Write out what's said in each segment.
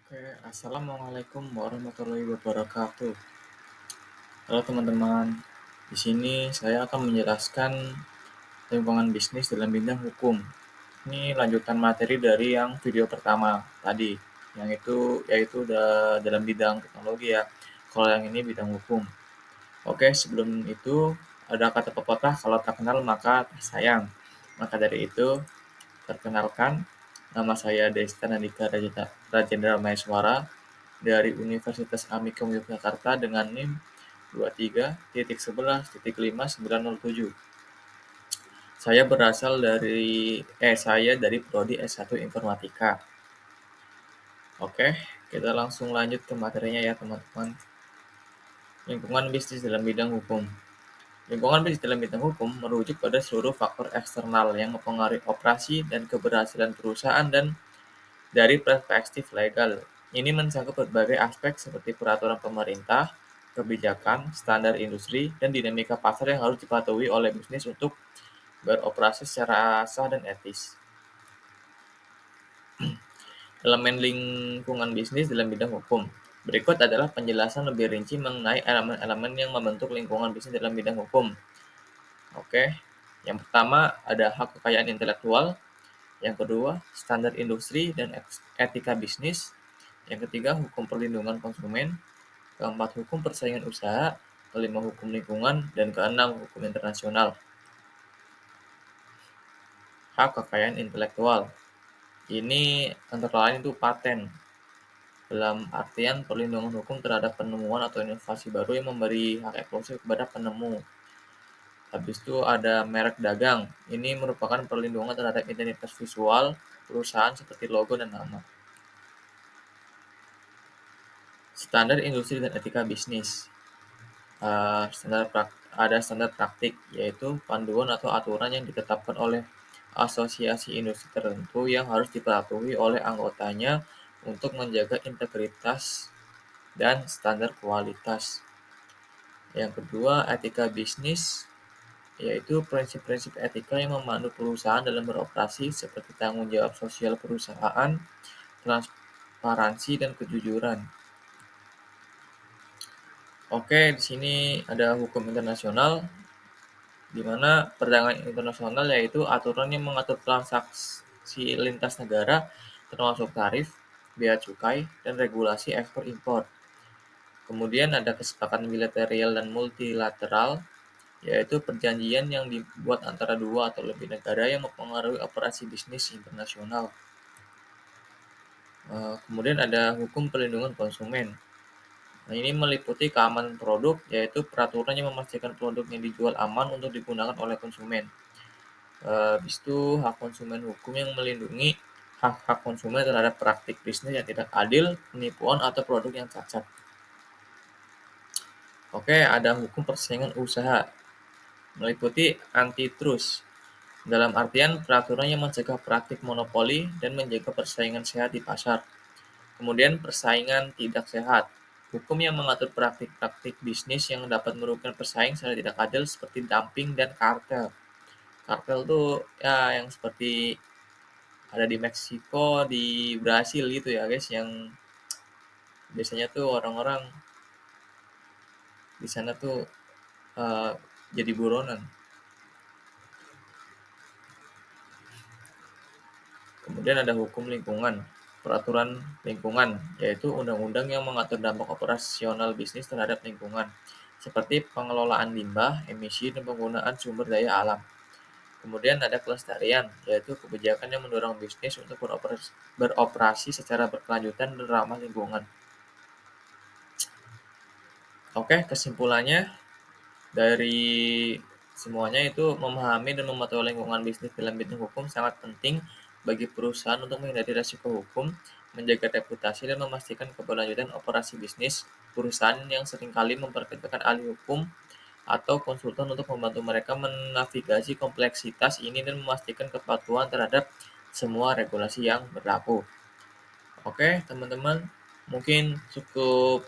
Oke, assalamualaikum warahmatullahi wabarakatuh. Halo teman-teman, di sini saya akan menjelaskan lingkungan bisnis dalam bidang hukum. Ini lanjutan materi dari yang video pertama tadi, yang itu yaitu dalam bidang teknologi ya. Kalau yang ini bidang hukum. Oke, sebelum itu ada kata pepatah kalau tak kenal maka tak sayang. Maka dari itu, perkenalkan, nama saya Desta Nandika Rajendra Maheswara dari Universitas Amikom Yogyakarta dengan NIM 23.11.5907. Saya dari Prodi S1 Informatika. Oke, kita langsung lanjut ke materinya ya teman-teman. Lingkungan bisnis dalam bidang hukum. Lingkungan bisnis dalam bidang hukum merujuk pada seluruh faktor eksternal yang mempengaruhi operasi dan keberhasilan perusahaan dan dari perspektif legal. Ini mencakup berbagai aspek seperti peraturan pemerintah, kebijakan, standar industri, dan dinamika pasar yang harus dipatuhi oleh bisnis untuk beroperasi secara sah dan etis. Elemen lingkungan bisnis dalam bidang hukum. Berikut adalah penjelasan lebih rinci mengenai elemen-elemen yang membentuk lingkungan bisnis dalam bidang hukum. Oke, yang pertama ada hak kekayaan intelektual, yang kedua standar industri dan etika bisnis, yang ketiga hukum perlindungan konsumen, keempat hukum persaingan usaha, kelima hukum lingkungan, dan keenam hukum internasional. Hak kekayaan intelektual. Ini antara lain itu paten, dalam artian perlindungan hukum terhadap penemuan atau inovasi baru yang memberi hak eksklusif kepada penemu. Habis itu ada merek dagang. Ini merupakan perlindungan terhadap identitas visual perusahaan seperti logo dan nama. Standar industri dan etika bisnis. Ada standar praktik, yaitu panduan atau aturan yang ditetapkan oleh asosiasi industri tertentu yang harus dipatuhi oleh anggotanya untuk menjaga integritas dan standar kualitas. Yang kedua, etika bisnis, yaitu prinsip-prinsip etika yang memandu perusahaan dalam beroperasi seperti tanggung jawab sosial perusahaan, transparansi, dan kejujuran. Oke, di sini ada hukum internasional, di mana perdagangan internasional yaitu aturan yang mengatur transaksi lintas negara termasuk tarif, bea cukai, dan regulasi ekspor-impor. Kemudian ada kesepakatan bilateral dan multilateral, yaitu perjanjian yang dibuat antara dua atau lebih negara yang mempengaruhi operasi bisnis internasional. Kemudian ada hukum perlindungan konsumen. Nah, ini meliputi keamanan produk, yaitu peraturan yang memastikan produk yang dijual aman untuk digunakan oleh konsumen. Habis itu hak konsumen hukum yang melindungi hak-hak konsumen terhadap praktik bisnis yang tidak adil, penipuan, atau produk yang cacat. Oke, ada hukum persaingan usaha, meliputi antitrust, dalam artian peraturan yang mencegah praktik monopoli dan menjaga persaingan sehat di pasar. Kemudian persaingan tidak sehat, hukum yang mengatur praktik-praktik bisnis yang dapat merugikan pesaing secara tidak adil seperti dumping dan kartel. Kartel tuh ya yang seperti ada di Meksiko, di Brasil gitu ya guys, yang biasanya tuh orang-orang di sana tuh uh, jadi buronan. Kemudian ada hukum lingkungan, peraturan lingkungan, yaitu undang-undang yang mengatur dampak operasional bisnis terhadap lingkungan, seperti pengelolaan limbah, emisi, dan penggunaan sumber daya alam. Kemudian ada kelestarian, yaitu kebijakan yang mendorong bisnis untuk beroperasi secara berkelanjutan dan ramah lingkungan. Oke, kesimpulannya dari semuanya itu memahami dan mematuhi lingkungan bisnis dalam bidang hukum sangat penting bagi perusahaan untuk menghindari risiko hukum, menjaga reputasi, dan memastikan keberlanjutan operasi bisnis. Perusahaan yang seringkali memperkerjakan ahli hukum atau konsultan untuk membantu mereka menavigasi kompleksitas ini dan memastikan kepatuhan terhadap semua regulasi yang berlaku. Oke, teman-teman, mungkin cukup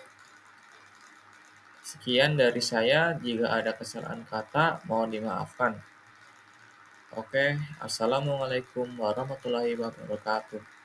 sekian dari saya. Jika ada kesalahan kata, mohon dimaafkan. Oke, assalamualaikum warahmatullahi wabarakatuh.